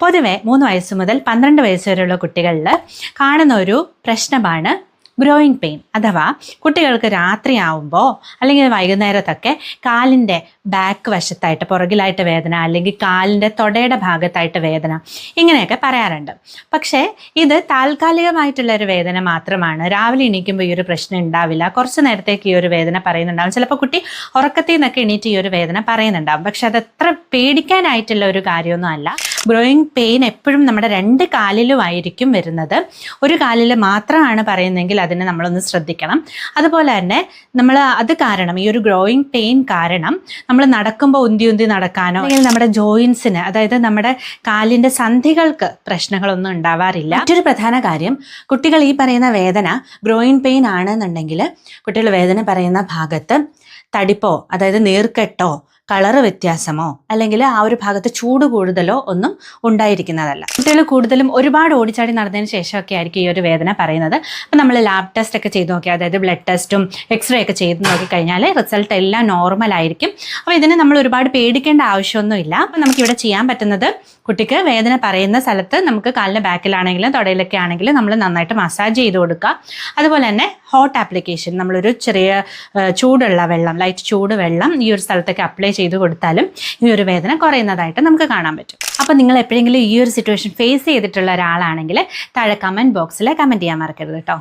പൊതുവെ 3 വയസ്സ് മുതൽ 12 വയസ്സ് വരെയുള്ള കുട്ടികളിൽ കാണുന്ന ഒരു പ്രശ്നമാണ് ഗ്രോയിങ് പെയിൻ. അഥവാ കുട്ടികൾക്ക് രാത്രിയാവുമ്പോൾ അല്ലെങ്കിൽ വൈകുന്നേരത്തൊക്കെ കാലിൻ്റെ ബാക്ക് വശത്തായിട്ട് പുറകിലായിട്ട് വേദന, അല്ലെങ്കിൽ കാലിൻ്റെ തൊടയുടെ ഭാഗത്തായിട്ട് വേദന, ഇങ്ങനെയൊക്കെ പറയാറുണ്ട്. പക്ഷേ ഇത് താൽക്കാലികമായിട്ടുള്ളൊരു വേദന മാത്രമാണ്. രാവിലെ എണീക്കുമ്പോൾ ഈ ഒരു പ്രശ്നം ഉണ്ടാവില്ല. കുറച്ച് നേരത്തേക്ക് ഈ ഒരു വേദന പറയുന്നുണ്ടാവും. ചിലപ്പോൾ കുട്ടി ഉറക്കത്തിൽ നിന്നൊക്കെ എണീറ്റ് ഈ ഒരു വേദന പറയുന്നുണ്ടാവും. പക്ഷെ അതത്ര പേടിക്കാനായിട്ടുള്ള ഒരു കാര്യമൊന്നും അല്ല. ഗ്രോയിങ് പെയിൻ എപ്പോഴും നമ്മുടെ 2 കാലിലുമായിരിക്കും വരുന്നത്. ഒരു കാലിൽ മാത്രമാണ് പറയുന്നതെങ്കിൽ അതിനെ നമ്മളൊന്ന് ശ്രദ്ധിക്കണം. അതുപോലെ തന്നെ അത് കാരണം, ഈ ഒരു ഗ്രോയിങ് പെയിൻ കാരണം നമ്മൾ നടക്കുമ്പോൾ ഉന്തി നടക്കാനോ അല്ലെങ്കിൽ നമ്മുടെ ജോയിൻസിന്, അതായത് നമ്മുടെ കാലിൻ്റെ സന്ധികൾക്ക് പ്രശ്നങ്ങളൊന്നും ഉണ്ടാവാറില്ല. മറ്റൊരു പ്രധാന കാര്യം, കുട്ടികൾ ഈ പറയുന്ന വേദന ഗ്രോയിങ് പെയിൻ ആണെന്നുണ്ടെങ്കിൽ കുട്ടികൾ വേദന പറയുന്ന ഭാഗത്ത് തടിപ്പോ, അതായത് നീർക്കെട്ടോ, കളറ് വ്യത്യാസമോ അല്ലെങ്കിൽ ആ ഒരു ഭാഗത്ത് ചൂട് കൂടുതലോ ഒന്നും ഉണ്ടായിരിക്കുന്നതല്ല. കുട്ടികൾ കൂടുതലും ഒരുപാട് ഓടിച്ചാടി നടന്നതിന് ശേഷമൊക്കെ ആയിരിക്കും ഈ ഒരു വേദന പറയുന്നത്. അപ്പം നമ്മൾ ലാബ് ടെസ്റ്റ് ഒക്കെ ചെയ്ത് നോക്കി, അതായത് ബ്ലഡ് ടെസ്റ്റും എക്സ്റേ ഒക്കെ ചെയ്ത് നോക്കിക്കഴിഞ്ഞാൽ റിസൾട്ട് എല്ലാം നോർമൽ ആയിരിക്കും. അപ്പോൾ ഇതിന് നമ്മൾ ഒരുപാട് പേടിക്കേണ്ട ആവശ്യമൊന്നുമില്ല. അപ്പം നമുക്കിവിടെ ചെയ്യാൻ പറ്റുന്നത്, കുട്ടിക്ക് വേദന പറയുന്ന സ്ഥലത്ത് നമുക്ക് കാലിൻ്റെ ബാക്കിലാണെങ്കിലും തൊടയിലൊക്കെ ആണെങ്കിലും നമ്മൾ നന്നായിട്ട് മസാജ് ചെയ്ത് കൊടുക്കുക. അതുപോലെ തന്നെ ഹോട്ട് ആപ്ലിക്കേഷൻ, നമ്മളൊരു ചെറിയ ചൂടുള്ള വെള്ളം, ലൈറ്റ് ചൂട് വെള്ളം ഈ ഒരു സ്ഥലത്തൊക്കെ അപ്ലൈ ചെയ്ത് കൊടുത്താലും ഈ ഒരു വേദന കുറയുന്നതായിട്ട് നമുക്ക് കാണാൻ പറ്റും. അപ്പോൾ നിങ്ങൾ എപ്പോഴെങ്കിലും ഈ ഒരു സിറ്റുവേഷൻ ഫേസ് ചെയ്തിട്ടുള്ള ഒരാളാണെങ്കിൽ താഴെ കമൻറ്റ് ബോക്സിൽ കമൻറ്റ് ചെയ്യാൻ മറക്കരുത് കേട്ടോ.